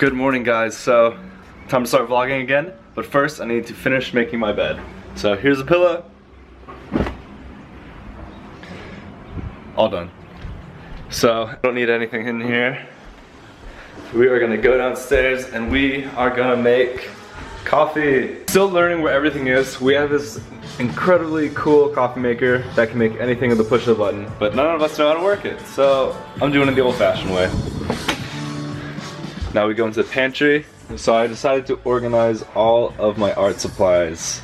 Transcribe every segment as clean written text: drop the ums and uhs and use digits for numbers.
Good morning, guys. So, time to start vlogging again, but first I need to finish making my bed. So here's a pillow. All done. So, I don't need anything in here. We are gonna go downstairs and we are gonna make coffee. Still learning where everything is. We have this incredibly cool coffee maker that can make anything with the push of a button, but none of us know how to work it. So, I'm doing it the old-fashioned way. Now we go into the pantry. So I decided to organize all of my art supplies.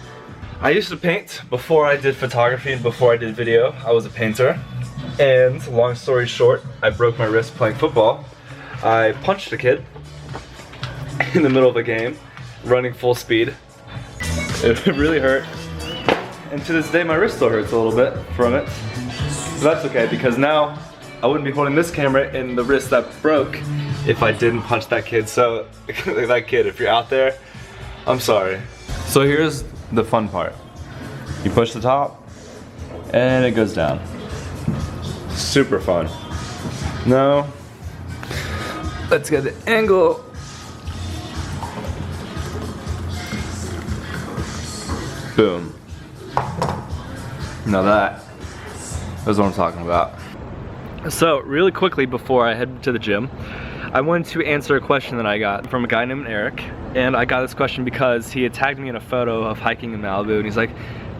I used to paint before I did photography and before I did video. I was a painter. And long story short, I broke my wrist playing football. I punched a kid in the middle of a game, running full speed. It really hurt. And to this day, my wrist still hurts a little bit from it. But that's okay, because now I wouldn't be holding this camera in the wrist that broke if I didn't punch that kid. So, that kid, if you're out there, I'm sorry. So here's the fun part. You push the top, and it goes down. Super fun. Now, let's get the angle. Boom. Now that's what I'm talking about. So, really quickly before I head to the gym, I wanted to answer a question that I got from a guy named Eric. And I got this question because he had tagged me in a photo of hiking in Malibu, and he's like,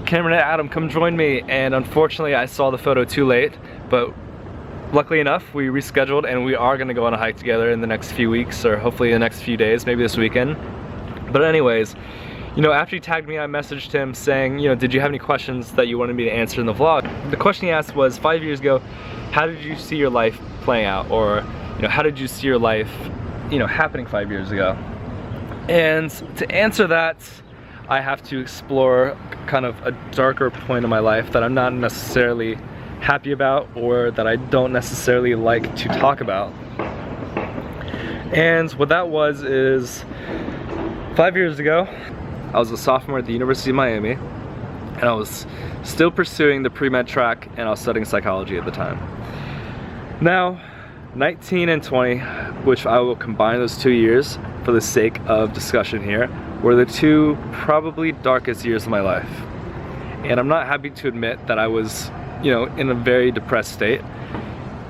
Cameron and Adam, come join me. And unfortunately I saw the photo too late, but luckily enough we rescheduled and we are gonna go on a hike together in the next few weeks, or hopefully the next few days, maybe this weekend. But anyways, you know, after he tagged me, I messaged him saying, you know, did you have any questions that you wanted me to answer in the vlog? The question he asked was, 5 years ago, how did you see your life playing out? Or, you know, how did you see your life, you know, happening 5 years ago? And to answer that, I have to explore kind of a darker point in my life that I'm not necessarily happy about, or that I don't necessarily like to talk about. And what that was is, 5 years ago, I was a sophomore at the University of Miami, and I was still pursuing the pre-med track, and I was studying psychology at the time. Now, 19 and 20, which I will combine those 2 years for the sake of discussion here, were the two probably darkest years of my life. And I'm not happy to admit that I was, you know, in a very depressed state.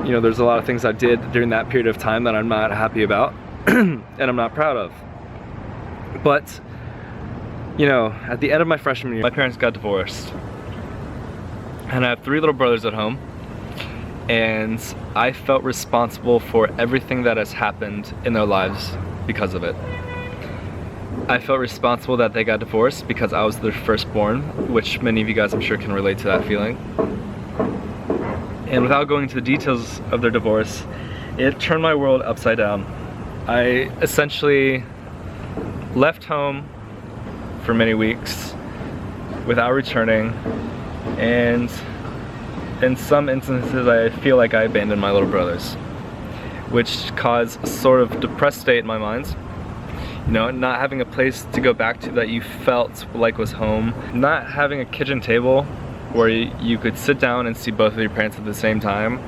You know, there's a lot of things I did during that period of time that I'm not happy about and I'm not proud of. But, you know, at the end of my freshman year, my parents got divorced. And I have 3 little brothers at home. And I felt responsible for everything that has happened in their lives because of it. I felt responsible that they got divorced because I was their firstborn, which many of you guys I'm sure can relate to that feeling. And without going into the details of their divorce, it turned my world upside down. I essentially left home for many weeks without returning, and in some instances I feel like I abandoned my little brothers, which caused a sort of depressed state in my mind. You know, not having a place to go back to that you felt like was home, not having a kitchen table where you could sit down and see both of your parents at the same time,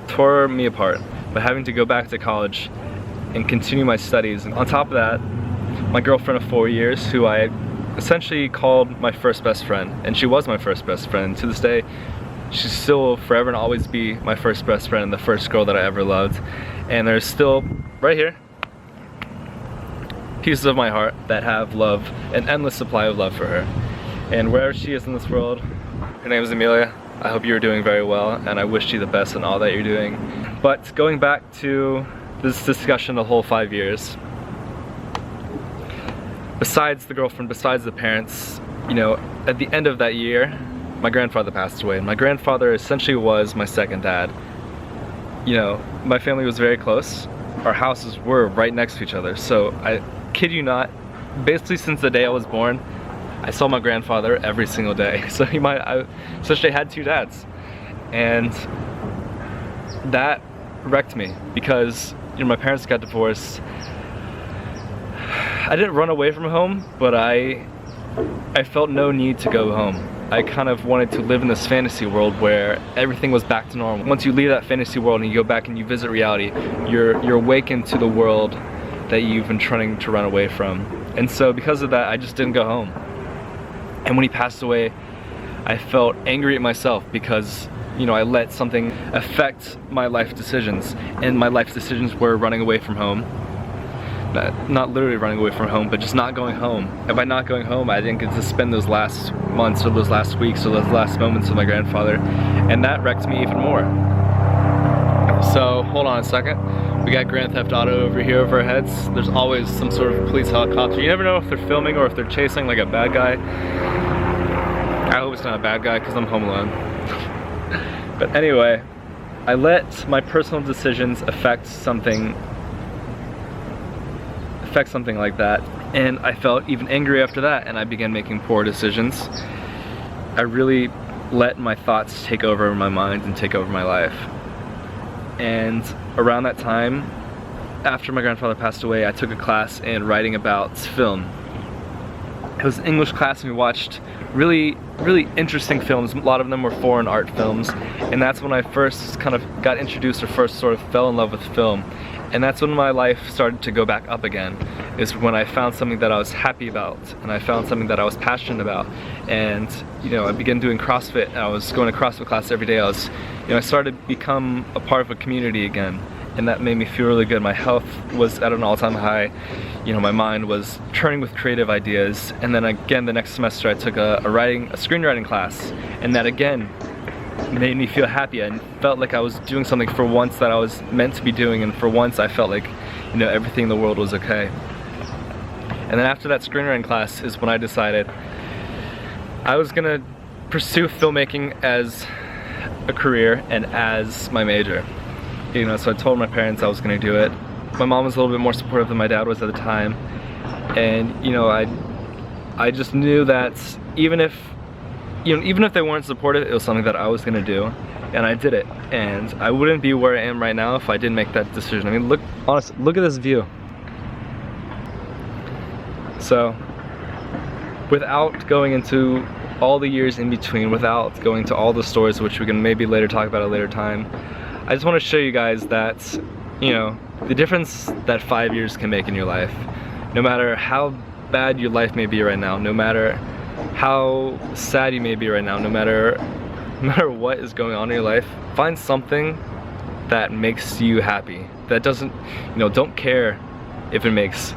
tore me apart. But having to go back to college and continue my studies, and on top of that, my girlfriend of 4 years, who I essentially called my first best friend, and she was my first best friend. To this day, she still will forever and always be my first best friend, the first girl that I ever loved. And there's still, right here, pieces of my heart that have love, an endless supply of love for her. And wherever she is in this world, her name is Amelia. I hope you're doing very well, and I wish you the best in all that you're doing. But going back to this discussion the whole 5 years, besides the girlfriend, besides the parents, you know, at the end of that year, my grandfather passed away, and my grandfather essentially was my second dad. You know, my family was very close. Our houses were right next to each other. So I kid you not, basically since the day I was born, I saw my grandfather every single day. So I essentially had 2 dads. And that wrecked me because, you know, my parents got divorced. I didn't run away from home, but I felt no need to go home. I kind of wanted to live in this fantasy world where everything was back to normal. Once you leave that fantasy world and you go back and you visit reality, you're awakened to the world that you've been trying to run away from. And so because of that, I just didn't go home. And when he passed away, I felt angry at myself because, you know, I let something affect my life decisions, and my life decisions were running away from home. Not literally running away from home, but just not going home. And by not going home, I didn't get to spend those last months or those last weeks or those last moments with my grandfather, and that wrecked me even more. So hold on a second. We got Grand Theft Auto over here over our heads. There's always some sort of police helicopter. You never know if they're filming or if they're chasing like a bad guy. I hope it's not a bad guy because I'm home alone. But anyway, I let my personal decisions affect something like that, and I felt even angry after that, and I began making poor decisions. I really let my thoughts take over my mind and take over my life. And around that time, after my grandfather passed away, I took a class in writing about film. It was an English class, and we watched really interesting films. A lot of them were foreign art films, and that's when I first kind of got introduced or first sort of fell in love with film. And that's when my life started to go back up again, is when I found something that I was happy about, and I found something that I was passionate about. And, you know, I began doing CrossFit, and I was going to CrossFit class every day. I started to become a part of a community again, and that made me feel really good. My health was at an all-time high. You know, my mind was churning with creative ideas. And then again, the next semester I took a screenwriting class, and that again made me feel happy. I felt like I was doing something for once that I was meant to be doing, and for once I felt like, you know, everything in the world was okay. And then after that screenwriting class is when I decided I was gonna pursue filmmaking as a career and as my major. You know, so I told my parents I was gonna do it. My mom was a little bit more supportive than my dad was at the time, and you know, I just knew that even if they weren't supportive, it was something that I was gonna do, and I did it. And I wouldn't be where I am right now if I didn't make that decision. I mean, look at this view. So, without going into all the years in between, without going to all the stories, which we can maybe later talk about at a later time, I just want to show you guys that, you know, the difference that 5 years can make in your life. No matter how bad your life may be right now, no matter how sad you may be right now, no matter what is going on in your life, find something that makes you happy. That doesn't, you know, don't care if it makes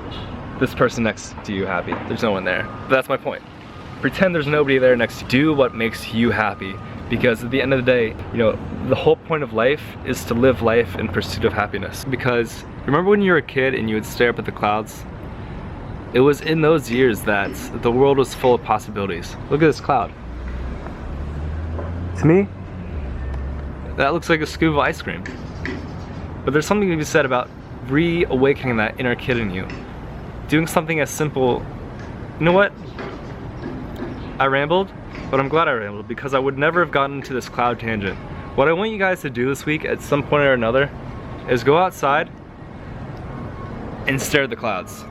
this person next to you happy. There's no one there. But that's my point. Pretend there's nobody there next to you. Do what makes you happy, because at the end of the day, you know, the whole point of life is to live life in pursuit of happiness. Because remember when you were a kid and you would stare up at the clouds? It was in those years that the world was full of possibilities. Look at this cloud. To me, that looks like a scoop of ice cream. But there's something to be said about reawakening that inner kid in you. Doing something as simple. You know what? I rambled, but I'm glad I rambled, because I would never have gotten into this cloud tangent. What I want you guys to do this week at some point or another is go outside and stare at the clouds.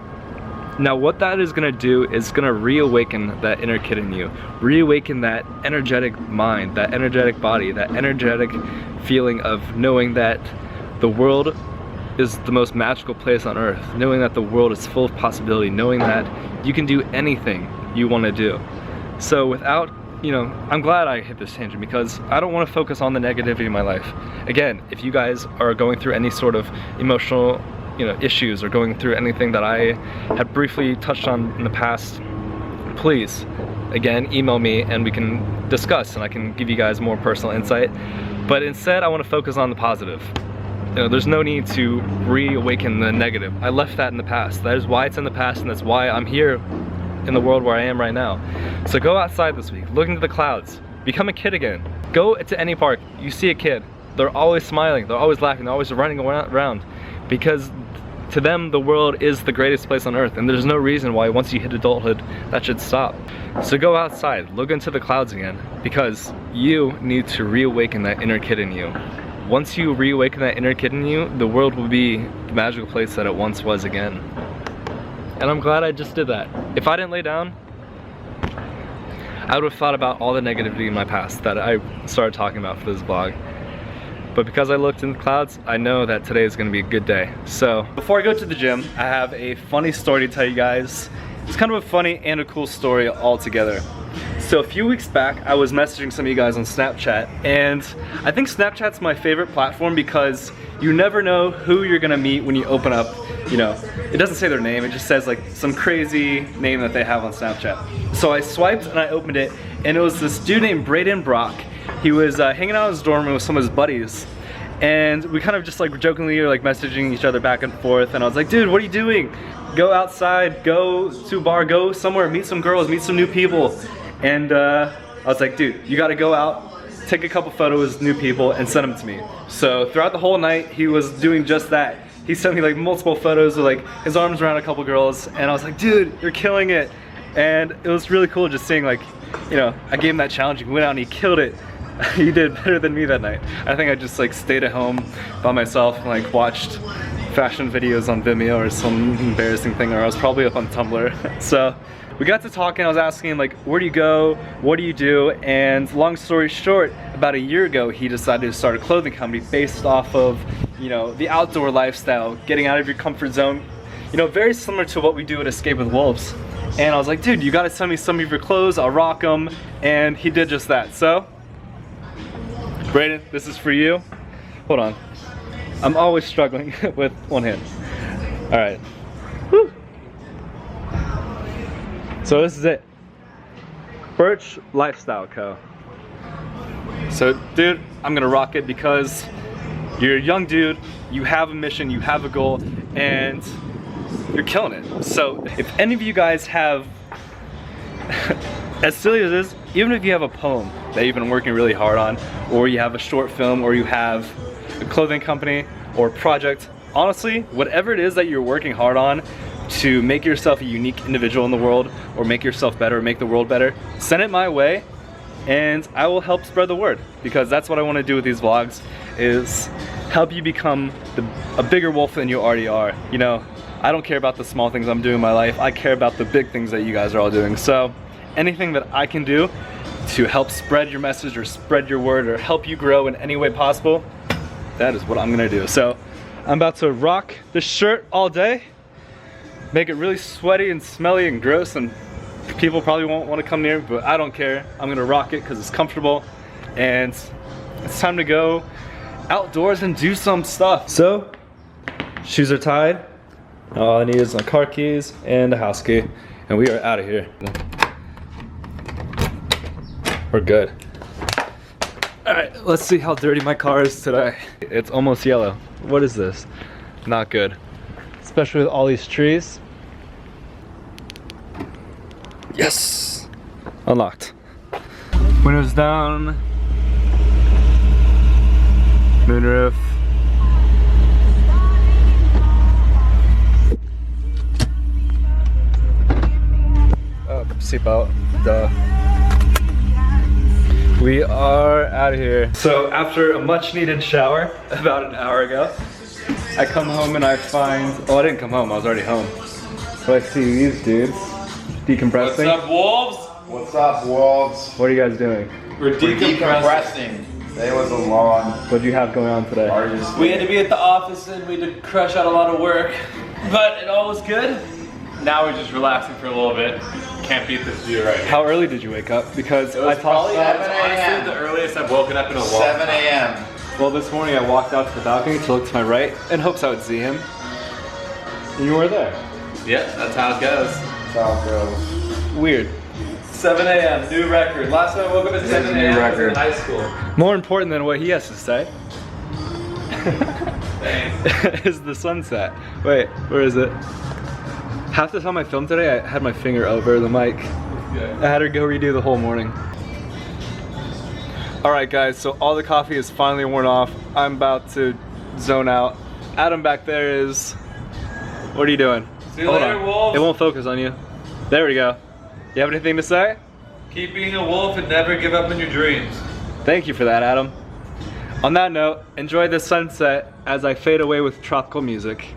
Now what that is gonna do is gonna reawaken that inner kid in you. Reawaken that energetic mind, that energetic body, that energetic feeling of knowing that the world is the most magical place on earth. Knowing that the world is full of possibility. Knowing that you can do anything you wanna do. So without, you know, I'm glad I hit this tangent, because I don't wanna focus on the negativity in my life. Again, if you guys are going through any sort of emotional, you know, issues, or going through anything that I had briefly touched on in the past, please, again, email me and we can discuss, and I can give you guys more personal insight. But instead, I want to focus on the positive. You know, there's no need to reawaken the negative. I left that in the past. That is why it's in the past, and that's why I'm here in the world where I am right now. So go outside this week, look into the clouds, become a kid again. Go to any park, you see a kid, they're always smiling, they're always laughing, they're always running around, because to them, the world is the greatest place on earth, and there's no reason why once you hit adulthood, that should stop. So go outside, look into the clouds again, because you need to reawaken that inner kid in you. Once you reawaken that inner kid in you, the world will be the magical place that it once was again. And I'm glad I just did that. If I didn't lay down, I would have thought about all the negativity in my past that I started talking about for this vlog. But because I looked in the clouds, I know that today is gonna be a good day. So before I go to the gym, I have a funny story to tell you guys. It's kind of a funny and a cool story all together. So a few weeks back, I was messaging some of you guys on Snapchat, and I think Snapchat's my favorite platform because you never know who you're gonna meet when you open up, you know, it doesn't say their name, it just says like some crazy name that they have on Snapchat. So I swiped and I opened it, and it was this dude named Braden Brock. He was hanging out in his dorm room with some of his buddies, and we kind of just like jokingly were like messaging each other back and forth, and I was like, dude, what are you doing? Go outside, go to a bar, go somewhere, meet some girls, meet some new people. And I was like, dude, you gotta go out, take a couple photos with new people and send them to me. So throughout the whole night, he was doing just that. He sent me like multiple photos with like his arms around a couple girls, and I was like, dude, you're killing it. And it was really cool just seeing like, you know, I gave him that challenge, he went out and he killed it. He did better than me that night. I think I just like stayed at home by myself and like watched fashion videos on Vimeo or some embarrassing thing, or I was probably up on Tumblr. So we got to talking, I was asking him like, where do you go, what do you do? And long story short, about a year ago, he decided to start a clothing company based off of, you know, the outdoor lifestyle, getting out of your comfort zone, you know, very similar to what we do at Escape with Wolves. And I was like, dude, you gotta send me some of your clothes, I'll rock them. And he did just that. So, Braden, this is for you. Hold on. I'm always struggling with one hand. All right. Woo. So this is it. Birch Lifestyle Co. So dude, I'm gonna rock it because you're a young dude, you have a mission, you have a goal, and you're killing it. So if any of you guys have, as silly as it is, even if you have a poem that you've been working really hard on, or you have a short film, or you have a clothing company or project, honestly, whatever it is that you're working hard on to make yourself a unique individual in the world, or make yourself better, or make the world better, send it my way and I will help spread the word, because that's what I want to do with these vlogs, is help you become a bigger wolf than you already are. You know, I don't care about the small things I'm doing in my life, I care about the big things that you guys are all doing. So anything that I can do to help spread your message or spread your word or help you grow in any way possible, that is what I'm gonna do. So I'm about to rock this shirt all day, make it really sweaty and smelly and gross, and people probably won't want to come near me, but I don't care. I'm gonna rock it because it's comfortable, and it's time to go outdoors and do some stuff. So shoes are tied, all I need is my car keys and a house key, and we are out of here. We're good. All right, let's see how dirty my car is today. It's almost yellow. What is this? Not good. Especially with all these trees. Yes! Unlocked. Windows down. Moonroof. Oh, seatbelt. Duh. We are out of here. So after a much needed shower about an hour ago, I come home and I find, oh, I didn't come home, I was already home. So I see these dudes decompressing. What's up, wolves? What's up, wolves? What are you guys doing? We're decompressing. Today was a long. What do you have going on today? We had to be at the office and we had to crush out a lot of work, but it all was good. Now we're just relaxing for a little bit. Can't beat this view right now. How early did you wake up? Because it was I talked. honestly the earliest I've woken up in a long 7 a.m. Well, this morning I walked out to the balcony to look to my right in hopes I would see him. And you were there. Yeah, that's how it goes. That's how it goes. Weird. 7 a.m. new record. Last time I woke up at 7 a.m. New was in record. high school. More important than what he has to say Thanks. is the sunset. Wait, where is it? Half the time I filmed today, I had my finger over the mic. I had to go redo the whole morning. Alright guys, so all the coffee is finally worn off. I'm about to zone out. Adam back there is... What are you doing? See you later, wolves. It won't focus on you. There we go. You have anything to say? Keep being a wolf and never give up on your dreams. Thank you for that, Adam. On that note, enjoy the sunset as I fade away with tropical music.